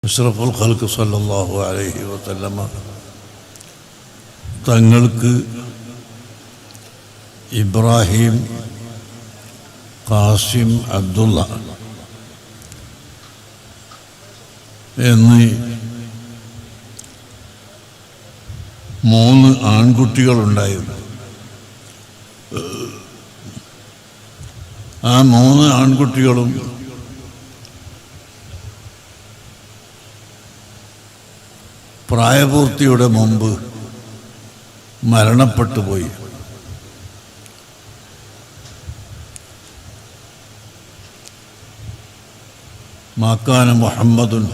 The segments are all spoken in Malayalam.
അഷ്റഫുൽ ഖൽഖ് സല്ലല്ലാഹു അലൈഹി വസല്ലമ തങ്ങൾക്ക് ഇബ്രാഹിം, ഖാസിം, അബ്ദുള്ള എന്നീ 3 ആൺകുട്ടികളുണ്ടായിരുന്നു. ആ 3 ആൺകുട്ടികളും പ്രായപൂർത്തിയുടെ മുമ്പ് മരണപ്പെട്ടു പോയി. മാക്കാന മുഹമ്മദുൻ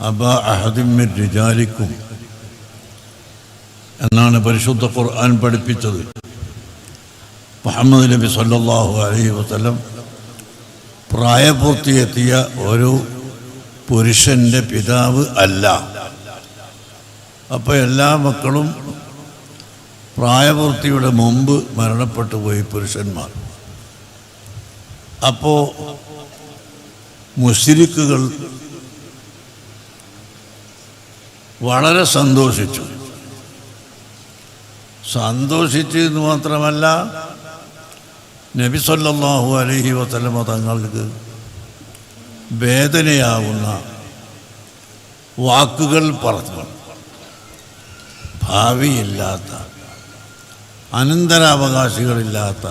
അബാ അഹദിൻ മിൻ റിജാലിക്കും എന്നാണ് പരിശുദ്ധ ഖുർആൻ പഠിപ്പിച്ചത്. മുഹമ്മദ് നബി സല്ലല്ലാഹു അലൈഹി വസല്ലം പ്രായപൂർത്തിയെത്തിയ ഒരു പുരുഷൻ്റെ പിതാവ് അല്ല. അപ്പോൾ എല്ലാ മക്കളും പ്രായപൂർത്തിയുടെ മുമ്പ് മരണപ്പെട്ടു പോയി പുരുഷന്മാർ. അപ്പോൾ മുശ്രിക്കുകൾ വളരെ സന്തോഷിച്ചു എന്ന് മാത്രമല്ല, നബി സല്ലല്ലാഹു അലൈഹി വസല്ലമ തങ്ങൾക്ക് വേദനയാവുന്ന വാക്കുകൾ പറഞ്ഞു. ഭാവിയില്ലാത്ത, അനന്തരാവകാശികളില്ലാത്ത,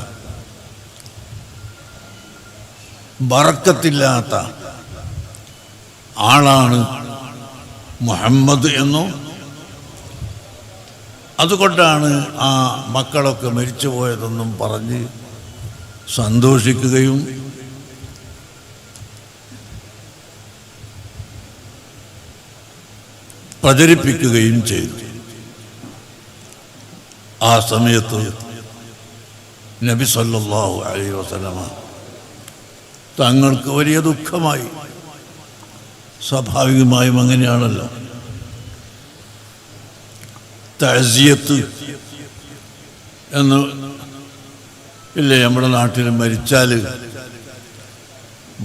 ബറക്കത്തില്ലാത്ത ആളാണ് മുഹമ്മദ് എന്നും അതുകൊണ്ടാണ് ആ മക്കളൊക്കെ മരിച്ചുപോയതെന്നും പറഞ്ഞ് സന്തോഷിക്കുകയും പ്രചരിപ്പിക്കുകയും ചെയ്തു. ആ സമയത്ത് നബി സല്ലല്ലാഹു അലൈഹി വസല്ലമ തങ്ങൾക്ക് വലിയ ദുഃഖമായി. സ്വാഭാവികമായും അങ്ങനെയാണല്ലോ. തഅസിയത്ത് എന്ന് ഇല്ലേ നമ്മുടെ നാട്ടിൽ മരിച്ചാൽ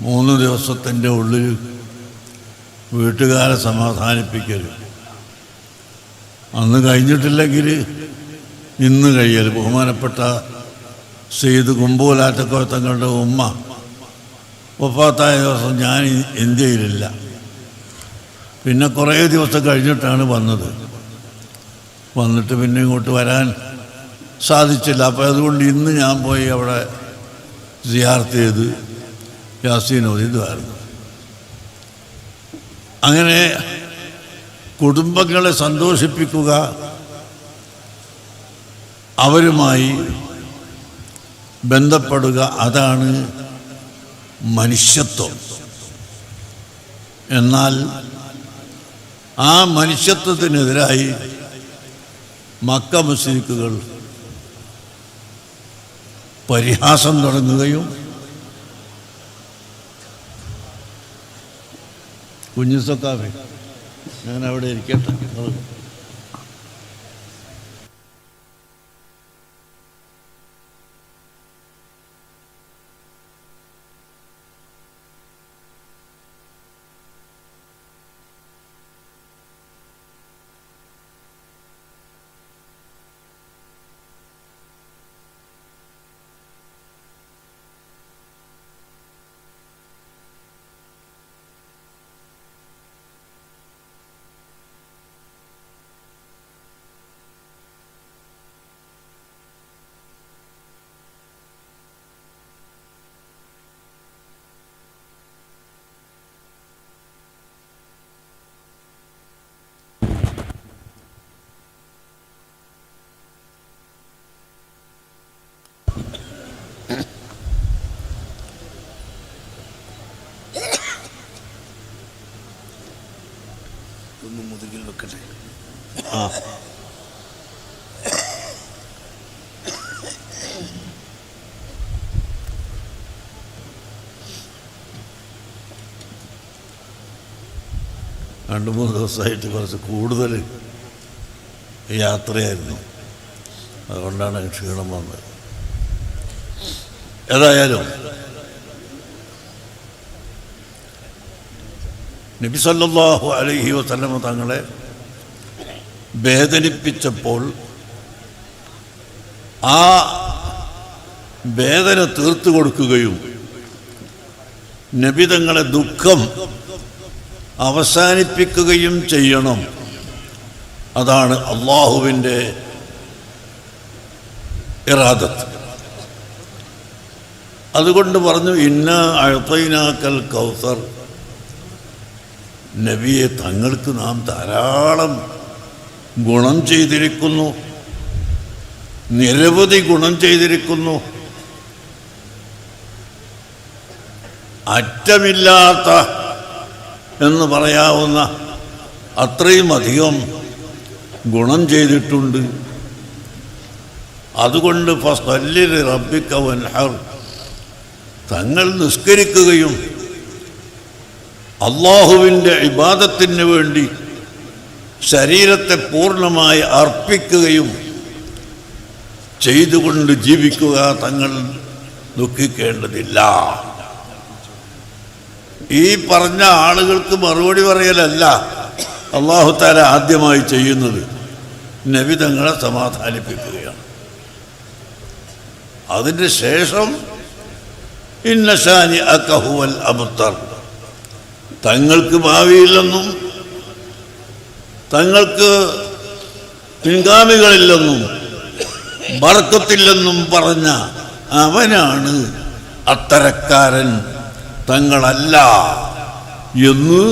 3 ദിവസത്തിൻ്റെ ഉള്ളിൽ വീട്ടുകാരെ സമാധാനിപ്പിക്കൽ, അന്ന് കഴിഞ്ഞിട്ടില്ലെങ്കിൽ ഇന്ന് കഴിയൽ. ബഹുമാനപ്പെട്ട സെയ്ദ് കുമ്പൂലാറ്റക്കോയ തങ്ങളുടെ ഉമ്മ വഫാത്തായ ദിവസം ഞാൻ ഇന്ത്യയിലില്ല. പിന്നെ കുറേ ദിവസം കഴിഞ്ഞിട്ടാണ് വന്നിട്ട് പിന്നെ ഇങ്ങോട്ട് വരാൻ സാധിച്ചില്ല. അപ്പോൾ അതുകൊണ്ട് ഇന്ന് ഞാൻ പോയി അവിടെ സിയാറത്ത് ചെയ്ത് യാസീൻ ഓതിയതായിരുന്നു. അങ്ങനെ കുടുംബങ്ങളെ സന്തോഷിപ്പിക്കുക, അവരുമായി ബന്ധപ്പെടുക, അതാണ് മനുഷ്യത്വം. എന്നാൽ ആ മനുഷ്യത്വത്തിനെതിരായി മക്ക മുശ്രിക്കുകൾ പരിഹാസം തുടങ്ങുകയും കുഞ്ഞുസക്കാവേ ഞാൻ അവിടെ ഇരിക്കട്ടെ. മുതുകിൽ വെക്കട്ടെ. രണ്ട് 3 ദിവസമായിട്ട് കുറച്ച് കൂടുതൽ യാത്രയായിരുന്നു. അതുകൊണ്ടാണ് ക്ഷീണം വന്നത്. ഏതായാലും നബി സല്ലല്ലാഹു അലൈഹി വസല്ലം തങ്ങളെ വേദനിപ്പിച്ചപ്പോൾ ആ വേദന തീർത്തു കൊടുക്കുകയും നബി തങ്ങളെ ദുഃഖം അവസാനിപ്പിക്കുകയും ചെയ്യണം. അതാണ് അള്ളാഹുവിൻ്റെ ഇറാദത്ത്. അതുകൊണ്ട് പറഞ്ഞു, ഇന്നാ അഅ്തൈനാക്കൽ കൗസർ, നബിയെ തങ്ങൾക്ക് നാം ധാരാളം ഗുണം ചെയ്തിരിക്കുന്നു, നിരവധി ഗുണം ചെയ്തിരിക്കുന്നു. അറ്റമില്ലാത്ത എന്ന് പറയാവുന്ന അത്രയും അധികം ഗുണം ചെയ്തിട്ടുണ്ട്. അതുകൊണ്ട് ഫസ്സല്ലി റബ്ബിക വൻഹർ, തങ്ങൾ നിസ്കരിക്കുകയും അള്ളാഹുവിൻ്റെ ഇബാദത്തിന് വേണ്ടി ശരീരത്തെ പൂർണ്ണമായി അർപ്പിക്കുകയും ചെയ്തുകൊണ്ട് ജീവിക്കുക, തങ്ങൾ ദുഃഖിക്കേണ്ടതില്ല. ഈ പറഞ്ഞ ആളുകൾക്ക് മറുപടി പറയലല്ല അല്ലാഹു തആല ആദ്യമായി ചെയ്യുന്നത്, നബി തങ്ങളെ സമാധാനിപ്പിക്കുകയാണ്. അതിൻ്റെ ശേഷം ഇന്ന ശാനിഅക ഹുവൽ അബ്തർ, തങ്ങൾക്ക് ഭാവിയില്ലെന്നും തങ്ങൾക്ക് പിൻഗാമികളില്ലെന്നും ബർക്കത്തില്ലെന്നും പറഞ്ഞ അവനാണ് അത്തരക്കാരൻ, തങ്ങളല്ല എന്ന്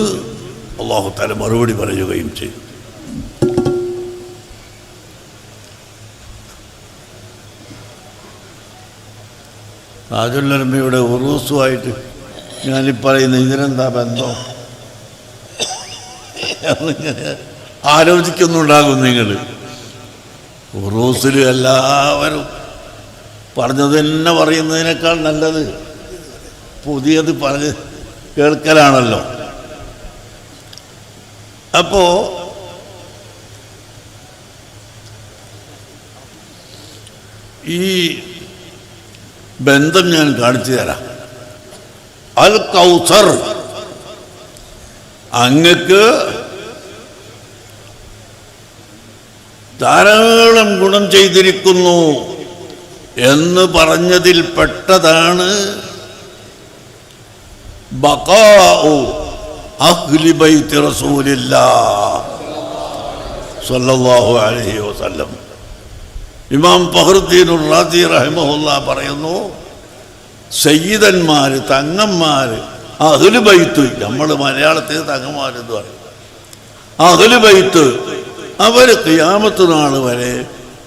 അല്ലാഹു തആല മറുപടി പറയുകയും ചെയ്തു. താജുൽ ഉലമയുടെ ഉറൂസുമായിട്ട് ഞാനീ പറയുന്ന ഇതിനെന്താ ബന്ധം എന്നിങ്ങനെ ആലോചിക്കുന്നുണ്ടാകും നിങ്ങൾ. ഉറൂസിൽ എല്ലാവരും പറഞ്ഞത് തന്നെ പറയുന്നതിനേക്കാൾ നല്ലത് പുതിയത് പറഞ്ഞ് കേൾക്കലാണല്ലോ. അപ്പോ ഈ ബന്ധം ഞാൻ കാണിച്ചു തരാം. അൽ കൗസർ, അങ്ങക്ക് ധാരാളം ഗുണം ചെയ്തിരിക്കുന്നു എന്ന് പറഞ്ഞതിൽ പെട്ടതാണ് ബഖാഉ അഹ്ലി ബൈത്തി റസൂലില്ലാഹ് സ്വല്ലല്ലാഹു അലൈഹി വസല്ലം. ഇമാം ഫഖ്റുദ്ദീനുർ റാസി റഹിമഹുല്ലാ പറയുന്നു, സയ്യിദന്മാർ, തങ്ങന്മാർ, അഹ്ലു ബൈത്ത്, നമ്മൾ മലയാളത്തിൽ തങ്ങന്മാരെന്ന് പറയും, അഹ്ലു ബൈത്ത്, അവർ ഖിയാമത്ത് നാൾ വരെ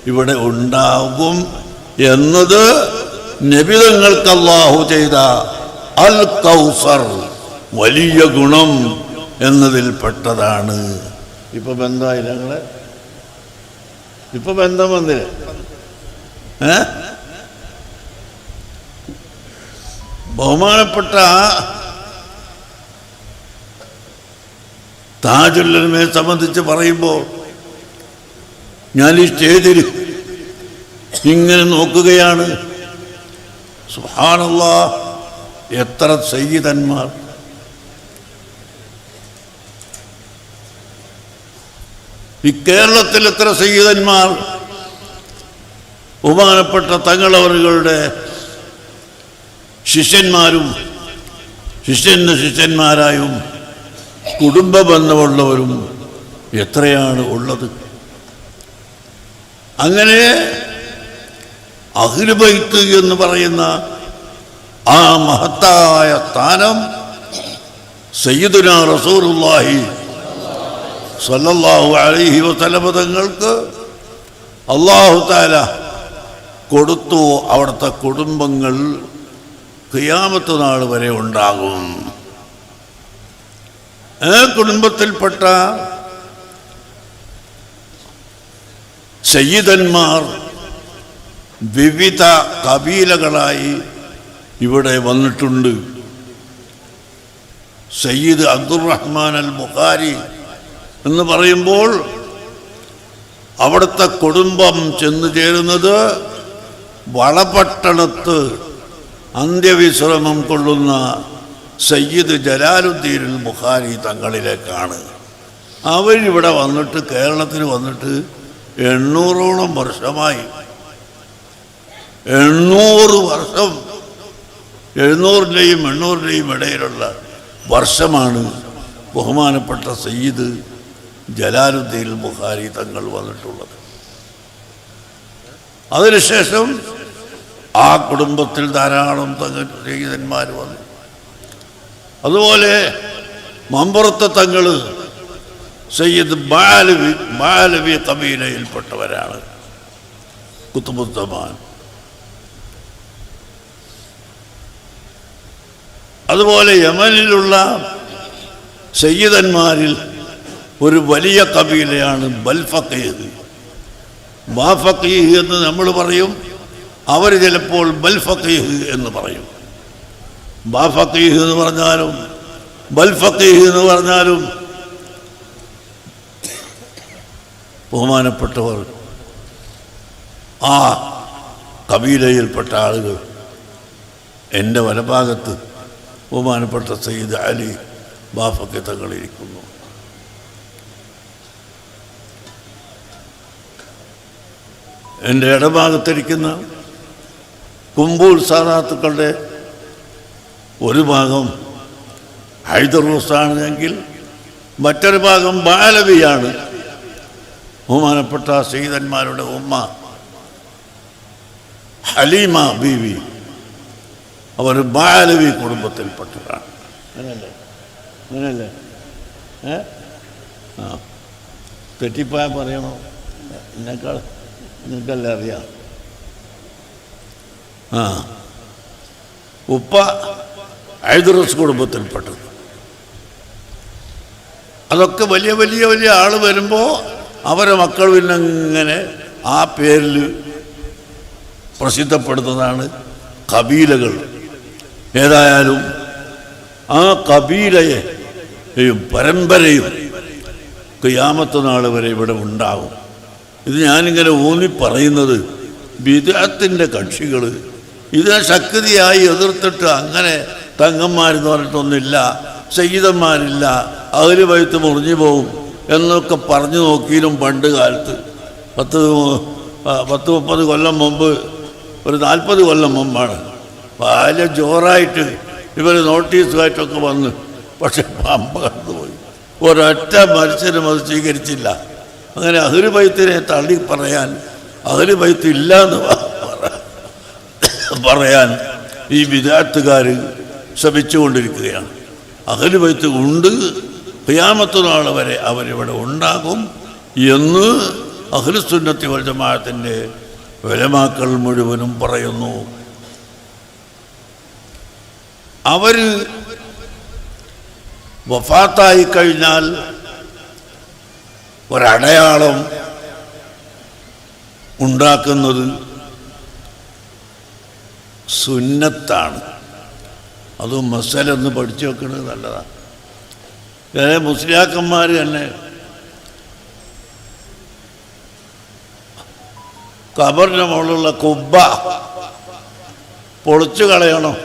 ഇവിടെ ഉണ്ടാകും എന്നത് നബി തങ്ങൾക്ക് അല്ലാഹു ചെയ്ത അൽ കൗസർ, വലിയ ഗുണം എന്നതിൽ പെട്ടതാണ്. ഇപ്പൊ ബന്ധമായില്ല ഞങ്ങളെ, ഇപ്പൊ ബന്ധം വന്നില്ലേ? ബഹുമാനപ്പെട്ട താജുൽ ഉലമയെ സംബന്ധിച്ച് പറയുമ്പോൾ ഞാൻ ഈ സ്റ്റേജിൽ ഇങ്ങനെ നോക്കുകയാണ്. സുബ്ഹാനല്ലാഹ്, എത്ര സയ്യിദന്മാർ! ഈ കേരളത്തിൽ എത്ര സയ്യിദന്മാർ! ബഹുമാനപ്പെട്ട തങ്ങളവരുടെ ശിഷ്യന്മാരും ശിഷ്യന്മാരായും കുടുംബ ബന്ധമുള്ളവരും എത്രയാണ് ഉള്ളത്. അങ്ങനെ അഹ്ലു ബൈത്ത് എന്ന് പറയുന്ന ആ മഹത്തായ സ്ഥാനം സയ്യിദുനാ റസൂലുള്ളാഹി സ്വല്ലല്ലാഹു അലൈഹി വസല്ലം തങ്ങൾക്ക് അല്ലാഹു തആല കൊടുത്തു. അവിടുത്തെ കുടുംബങ്ങൾ ഖിയാമത്ത് നാൾ വരെ ഉണ്ടാകും. ആ കുടുംബത്തിൽപ്പെട്ട സയ്യിദന്മാർ വിവിധ കബീലകളായി ഇവിടെ വന്നിട്ടുണ്ട്. സയ്യിദ് അബ്ദുറഹ്മാൻ അൽ ബുഖാരി എന്ന് പറയുമ്പോൾ അവിടുത്തെ കുടുംബം ചെന്നു ചേരുന്നത് വളപട്ടണത്ത് അന്ത്യവിശ്രമം കൊള്ളുന്ന സയ്യിദ് ജലാലുദ്ദീൻ ബുഖാരി തങ്ങളിലേക്കാണ്. അവരിവിടെ വന്നിട്ട് കേരളത്തിൽ വന്നിട്ട് 800ഓളം വർഷമായി. 800 വർഷം, 700ൻ്റെയും 800ൻ്റെയും ഇടയിലുള്ള വർഷമാണ് ബഹുമാനപ്പെട്ട സയ്യിദ് ജലാലുദ്ദീൻ ബുഖാരി തങ്ങൾ വന്നിട്ടുള്ളത്. അതിനുശേഷം ആ കുടുംബത്തിൽ ധാരാളം സയ്യിദന്മാർ വന്നു. അതുപോലെ മമ്പുറത്തെ തങ്ങൾ സയ്യിദ് ബാലവി കബീലയിൽപ്പെട്ടവരാണ്, കുത്തുബുദ്ദമാൻ. അതുപോലെ യമനിലുള്ള സയ്യിദന്മാരിൽ ഒരു വലിയ കബീലയാണ് ബൽഫഖീഹ്. ബാഫഖീഹ് എന്ന് നമ്മൾ പറയും, അവർ ചിലപ്പോൾ ബൽഫഖീഹ് എന്ന് പറയും. ബാഫഖീഹ് എന്ന് പറഞ്ഞാലും ബൽഫഖീഹ് എന്ന് പറഞ്ഞാലും ബഹുമാനപ്പെട്ടവർ ആ കബീലയിൽപ്പെട്ട ആളുകൾ. എൻ്റെ വലഭാഗത്ത് ബഹുമാനപ്പെട്ട സയ്യിദ് അലി ബാഫഖി തങ്ങളിരിക്കുന്നു. എൻ്റെ ഇടഭാഗത്തിരിക്കുന്ന കുമ്പൂർ സാദാത്തുക്കളുടെ ഒരു ഭാഗം ഹൈദറൂസാണെങ്കിൽ മറ്റൊരു ഭാഗം ബാലവിയാണ്. ബഹുമാനപ്പെട്ട സയ്യിദന്മാരുടെ ഉമ്മ ഹലീമ ബീവി, അവർ ബാലവി കുടുംബത്തിൽപ്പെട്ടതാണ്. അങ്ങനെയല്ലേ? അങ്ങനെയല്ലേ? ആ, തെറ്റിപ്പോയാൽ പറയണോ? നിങ്ങൾക്കല്ലേ അറിയാം. ആ, ഉപ്പ ഹൈദറൂസ് കുടുംബത്തിൽപ്പെട്ടത്. അതൊക്കെ വലിയ വലിയ വലിയ ആൾ വരുമ്പോൾ അവരെ മക്കൾ പിന്നെ ഇങ്ങനെ ആ പേരിൽ പ്രസിദ്ധപ്പെടുന്നതാണ് കബീലകൾ. ഏതായാലും ആ കബീലയെയും പരമ്പരയും ഖിയാമത്ത് നാൾ വരെ ഇവിടെ ഉണ്ടാകും. ഇത് ഞാനിങ്ങനെ ഊന്നി പറയുന്നത് ബിദ്അത്തിന്റെ കക്ഷികൾ ഇതിനെ ശക്തിയായി എതിർത്തിട്ട് അങ്ങനെ തങ്ങന്മാരെന്ന് പറഞ്ഞിട്ടൊന്നുമില്ല, സയ്യിദന്മാരില്ല, അഹ്ലു ബൈത്ത് മുറിഞ്ഞു പോകും എന്നൊക്കെ പറഞ്ഞു നോക്കിയാലും പണ്ട് കാലത്ത് 10-30 കൊല്ലം മുമ്പ്, ഒരു 40 കൊല്ലം മുമ്പാണ് വലിയ ജോറായിട്ട് ഇവർ നോട്ടീസുമായിട്ടൊക്കെ വന്ന്. പക്ഷെ പമ്പ കടന്നുപോയി. ഒരൊറ്റ മനുഷ്യരും അത് സ്വീകരിച്ചില്ല. അങ്ങനെ അഹ്ലു ബൈത്തിനെ തള്ളി പറയാൻ, അഹ്ലു ബൈത്ത് ഇല്ല എന്ന് പറയാൻ ഈ ബിദ്അത്തുകാർ ശ്രമിച്ചുകൊണ്ടിരിക്കുകയാണ്. അഹ്ലു ബൈത്ത് ഉണ്ട്, ഖിയാമത്ത് നാൾ വരെ അവരിവിടെ ഉണ്ടാകും എന്ന് അഹ്ലുസുന്നത്തി വൽ ജമാഅത്തിൻ്റെ ഉലമാക്കൾ മുഴുവനും പറയുന്നു. അവർ വഫാത്തായി കഴിഞ്ഞാൽ ഒരടയാളം ഉണ്ടാക്കുന്നത് സുന്നത്താണ്. അതും മസലൊന്ന് പഠിച്ചു വെക്കുന്നത് നല്ലതാണ്. മുസ്ലിയാക്കന്മാർ തന്നെ ഖബറിൻ്റെ മുകളിലുള്ള കുബ്ബ പൊളിച്ചു കളയണം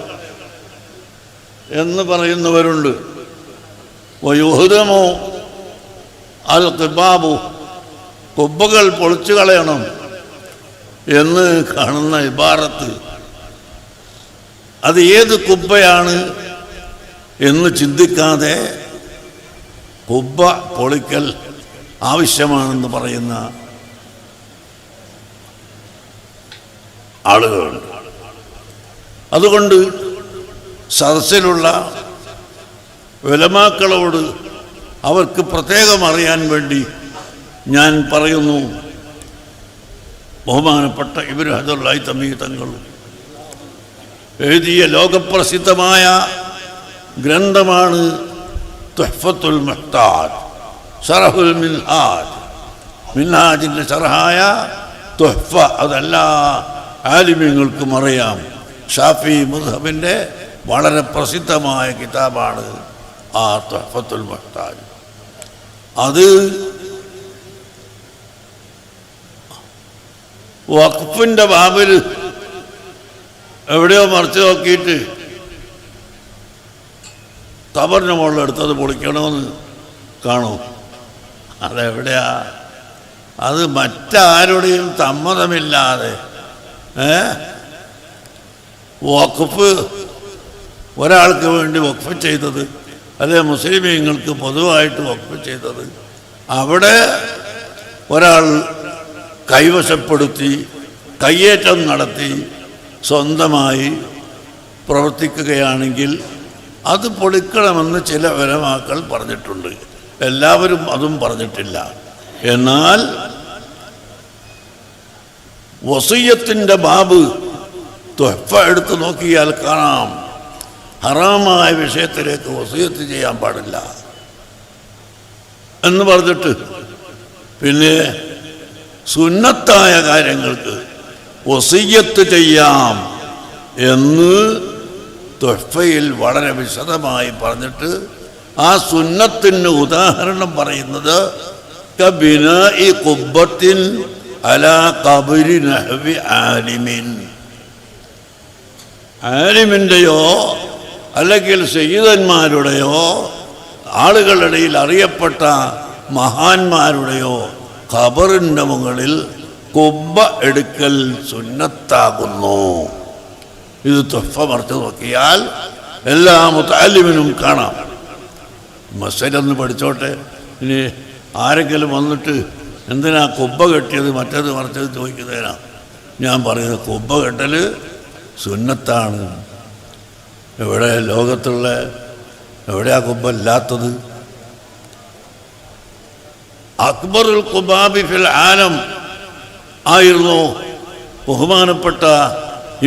എന്ന് പറയുന്നവരുണ്ട്. വയുഹ്ദമു അൽ ഖിബാബു, കുബ്ബകൾ പൊളിച്ചു കളയണം എന്ന് കാണുന്ന ഇബാറത്ത്, അത് ഏത് കുബ്ബയാണ് എന്ന് ചിന്തിക്കാതെ കുബ്ബ പൊളിക്കൽ ആവശ്യമാണെന്ന് പറയുന്ന ആളുകളുണ്ട്. അതുകൊണ്ട് സദസ്സിലുള്ള ഉലമാക്കളോട് അവർക്ക് പ്രത്യേകം അറിയാൻ വേണ്ടി ഞാൻ പറയുന്നു, ബഹുമാനപ്പെട്ട ഇബ്നു ഹജറുൽ ഹൈതമി തങ്ങൾ എഴുതിയ ലോകപ്രസിദ്ധമായ ഗ്രന്ഥമാണ് തുഹ്ഫത്തുൽ മുഹ്താജ്, ശറഹുൽ മിൻഹാജ്. മിൻഹാജിൻ്റെ ശറഹായ തുഹ്ഫ അതെല്ലാ ആലിമീങ്ങൾക്കും അറിയാം. ഷാഫി മദ്ഹബിൻ്റെ വളരെ പ്രസിദ്ധമായ കിതാബാണ് ആ തുഹ്ഫത്തുൽ മുഹ്താജ്. അത് വഖഫിൻ്റെ ബാബിൽ എവിടെയോ മറിച്ച് നോക്കിയിട്ട് ഖബറിൻ്റെ മുകളിലെടുത്തത് പൊളിക്കണമെന്ന് കാണും. അതെവിടെയാ? അത് മറ്റാരുടെയും സമ്മതമില്ലാതെ വഖഫ് ഒരാൾക്ക് വേണ്ടി വഖഫ് ചെയ്തത്, അല്ലെ മുസ്ലിമീങ്ങൾക്ക് പൊതുവായിട്ട് വഖഫ് ചെയ്തത്, അവിടെ ഒരാൾ കൈവശപ്പെടുത്തി കയ്യേറ്റം നടത്തി സ്വന്തമായി പ്രവർത്തിക്കുകയാണെങ്കിൽ അത് പൊളിക്കണമെന്ന് ചില ഉലമാക്കൾ പറഞ്ഞിട്ടുണ്ട്. എല്ലാവരും അതും പറഞ്ഞിട്ടില്ല. എന്നാൽ വസിയ്യത്തിൻ്റെ ബാബ് തുഹ്ഫ എടുത്ത് നോക്കിയാൽ കാണാം, ഹറാമായ വിഷയത്തിലേക്ക് വസിയ്യത്ത് ചെയ്യാൻ പാടില്ല എന്ന് പറഞ്ഞിട്ട് പിന്നെ സുന്നത്തായ കാര്യങ്ങൾക്ക് വസിയ്യത്ത് ചെയ്യാം എന്ന് തുഹ്ഫയിൽ വളരെ വിശദമായി പറഞ്ഞിട്ട് ആ സുന്നത്തിന് ഉദാഹരണം പറയുന്നത് കബിനാഇ ഖുബ്ബത്തിൻ അലാ ഖബരി നഹ്വി ആലിമിൻ, ആലിമിൻ്റെയോ അല്ലെങ്കിൽ സയ്യിദന്മാരുടെയോ ആളുകളുടെ ഇടയിൽ അറിയപ്പെട്ട മഹാന്മാരുടെയോ ഖബറിൻ്റെ മുകളിൽ കുബ്ബ എടുക്കൽ സുന്നത്താകുന്നു. ഇത് തുഹ്ഫ മറിച്ച് നോക്കിയാൽ എല്ലാ മുതഅല്ലിമിനും കാണാം. മസ്ജിദൊന്ന് പഠിച്ചോട്ടെ. ഇനി ആരെങ്കിലും വന്നിട്ട് എന്തിനാ കുബ്ബ കെട്ടിയത് മറ്റേത് മറിച്ചത് ചോദിക്കുന്നതിനാ ഞാൻ പറയുന്നത്. കുബ്ബ കെട്ടൽ സുന്നത്താണ്. എവിടെ ലോകത്തുള്ള എവിടെയാ കുബ്ബ ഇല്ലാത്തത്? അക്ബറുൽ ഖുബാബി ഫിൽ ആലം ആയിരുന്നു ബഹുമാനപ്പെട്ട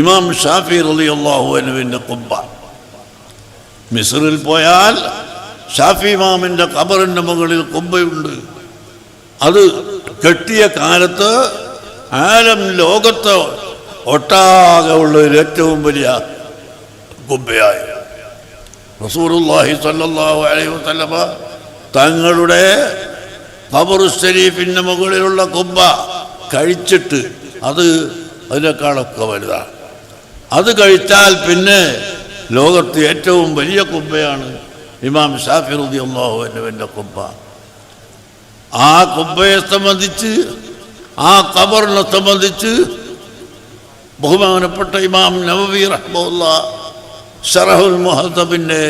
ഇമാം ഷാഫി റളിയല്ലാഹു അൻഹുവിൻ്റെ ഖുബ്ബ. മിസ്റിൽ പോയാൽ ഷാഫി ഇമാമിൻ്റെ ഖബറിൻ്റെ മുകളിൽ ഖുബ്ബയുണ്ട്. അത് കെട്ടിയ കാലത്ത് ആലം ലോകത്ത് ഒട്ടാകെ ഉള്ള ഏറ്റവും വലിയ ഖുബ്ബയായി. റസൂലുള്ളാഹി സ്വല്ലല്ലാഹു അലൈഹി വസല്ലമ തങ്ങളുടെ ഖബറു ശരീഫിൻ്റെ മുകളിലുള്ള ഖുബ്ബ കഴിച്ചിട്ട് അതിനേക്കാളൊക്കെ വലുതാണ്. അത് കഴിച്ചാൽ പിന്നെ ലോകത്ത് ഏറ്റവും വലിയ ഖുബ്ബയാണ് ഇമാം ഷാഫി റളിയല്ലാഹു അൻഹുവിൻ്റെ ഖുബ്ബ. ആ ഖുബ്ബയെ സംബന്ധിച്ച്, ആ ഖബറിനെ സംബന്ധിച്ച് ബഹുമാനപ്പെട്ട ഇമാം നവവി റഹ്മത്തുള്ളാഹി ശറഹുൽ മുഹദ്ദബിൻ്റെ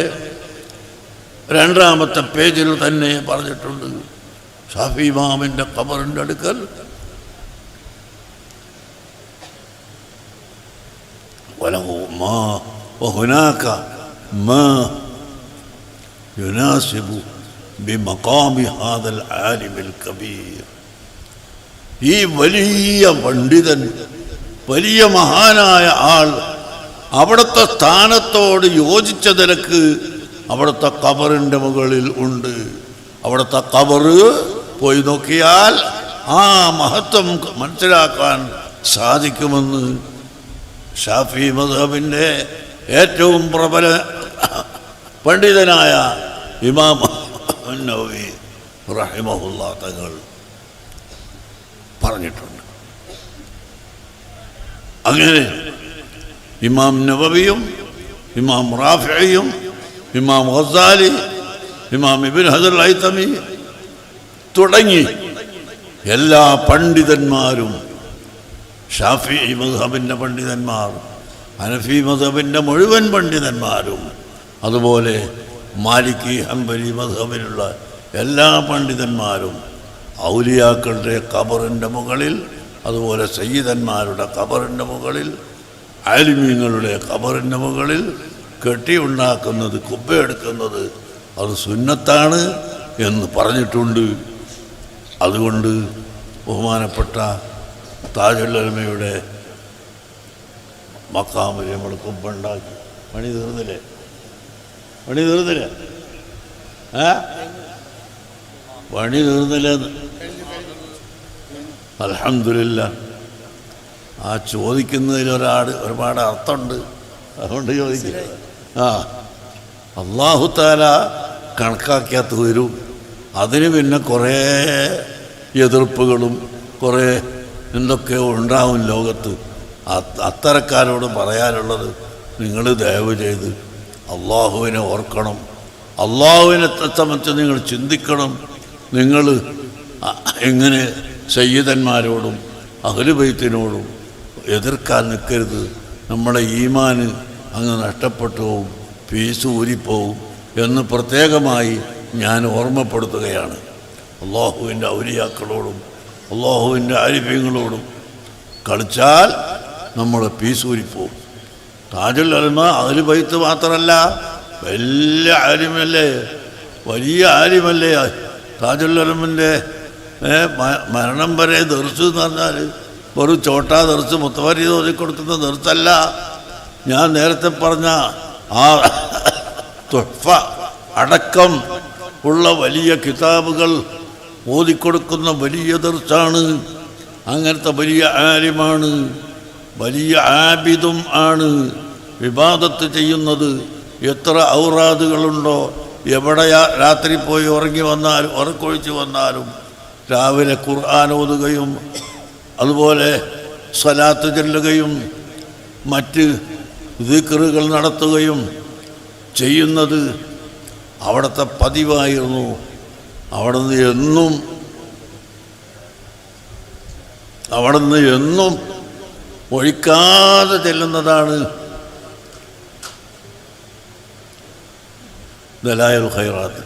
2ാമത്തെ പേജിൽ തന്നെ പറഞ്ഞിട്ടുണ്ട്. ഷാഫി ഇമാമിൻ്റെ ഖബറിൻ്റെ അടുക്കൽ وهناك ما يناسب بمقام هذا العالم الكبير. ഈ വലിയ പണ്ഡിതൻ, വലിയ മഹാനായ ആൾ അവിടുത്തെ സ്ഥാനത്തോട് യോജിച്ച നിലക്ക് അവിടുത്തെ ഖബറിൻ്റെ മുകളിൽ ഉണ്ട്. അവിടുത്തെ ഖബറ് പോയി നോക്കിയാൽ ആ മഹത്വം മനസ്സിലാക്കാൻ സാധിക്കുമെന്ന് ഷാഫി മദ്ഹബിൻ്റെ ഏറ്റവും പ്രബല പണ്ഡിതനായ ഇമാം നവവി റഹിമഹുല്ലാഹ് തങ്ങൾ പറഞ്ഞിട്ടുണ്ട്. അങ്ങനെ ഇമാം നവവിയും ഇമാം റാഫിയും ഇമാം ഗസാലി ഇമാം ഇബ്നു ഹജർ ഹൈതമി തുടങ്ങി എല്ലാ പണ്ഡിതന്മാരും, ഷാഫി മദ്ഹബിൻ്റെ പണ്ഡിതന്മാർ, ഹനഫി മദ്ഹബിൻ്റെ മുഴുവൻ പണ്ഡിതന്മാരും, അതുപോലെ മാലിക്കി ഹംബലി മദ്ഹബിലുള്ള എല്ലാ പണ്ഡിതന്മാരും ഔലിയാക്കളുടെ ഖബറിൻ്റെ മുകളിൽ, അതുപോലെ സയ്യിദന്മാരുടെ ഖബറിൻ്റെ മുകളിൽ, ആലിമീങ്ങളുടെ ഖബറിൻ്റെ മുകളിൽ കെട്ടിയുണ്ടാക്കുന്നത്, കുബ്ബയെടുക്കുന്നത് അത് സുന്നത്താണ് എന്ന് പറഞ്ഞിട്ടുണ്ട്. അതുകൊണ്ട് ബഹുമാനപ്പെട്ട താജുൽ ഉലമയുടെ മക്കാമിൽ നമ്മൾ കുബ്ബുണ്ടാക്കി. പണി തീർന്നില്ലേ? പണി തീർന്നില്ലേ? പണി തീർന്നില്ലെന്ന്. അൽഹംദുലില്ലാഹ്. ആ ചോദിക്കുന്നതിൽ ഒരുപാട് അർത്ഥമുണ്ട്, അതുകൊണ്ട് ചോദിക്കുന്നത്. അല്ലാഹു തആല കണക്കാക്കിയാൽ വരും. അതിന് പിന്നെ കുറേ എതിർപ്പുകളും കുറേ എന്തൊക്കെയോ ഉണ്ടാവും ലോകത്ത്. അത്തരക്കാരോട് പറയാനുള്ളത്, നിങ്ങൾ ദയവ് ചെയ്ത് അള്ളാഹുവിനെ ഓർക്കണം. അള്ളാഹുവിനെ സംബന്ധിച്ച് നിങ്ങൾ ചിന്തിക്കണം. നിങ്ങൾ എങ്ങനെ സയ്യിദന്മാരോടും അഹ്ലുബൈത്തിനോടും എതിർക്കാൻ നിൽക്കരുത്. നമ്മുടെ ഈമാന് അങ്ങ് നഷ്ടപ്പെട്ടു പോവും, ഫീസ് ഊരിപ്പോവും എന്ന് പ്രത്യേകമായി ഞാൻ ഓർമ്മപ്പെടുത്തുകയാണ്. അള്ളാഹുവിൻ്റെ ഔലിയാക്കളോടും അള്ളാഹുവിൻ്റെ ആരിഫ്യങ്ങളോടും കളിച്ചാൽ നമ്മുടെ ഫീസ് ഊരിപ്പോവും. താജുൽ ഉലമ അഹ്ലുബൈത്ത് മാത്രമല്ല, വലിയ ആലിമല്ലേ, വലിയ ആലിമല്ലേ താജുൽ ഉലമൻ്റെ മരണം വരെ ദർസ് എന്ന് പറഞ്ഞാൽ ഒരു ചോട്ടാ ദർസ് മുത്തവരി ഓതിക്കൊടുക്കുന്ന ദർസല്ല. ഞാൻ നേരത്തെ പറഞ്ഞ ആ തുഹ്ഫ അടക്കം ഉള്ള വലിയ കിതാബുകൾ ഓതിക്കൊടുക്കുന്ന വലിയ ദർസാണ്. അങ്ങനത്തെ വലിയ ആലിമാണ്, വലിയ ആബിദും ആണ്. ഇബാദത്ത് ചെയ്യുന്നത് എത്ര ഔറാദുകളുണ്ടോ, എവിടെ രാത്രി പോയി ഉറങ്ങി വന്നാലും ഉറക്കൊഴിച്ച് വന്നാലും രാവിലെ ഖുർആൻ ഓതുകയും അതുപോലെ സ്വലാത്ത് ചൊല്ലുകയും മറ്റ് ദിക്റുകൾ നടത്തുകയും ചെയ്യുന്നത് അവിടുത്തെ പതിവായിരുന്നു. അവിടുന്ന് എന്നും ഒഴിക്കാതെ ചെല്ലുന്നതാണ് ദലായിലുൽ ഖൈറാത്ത്.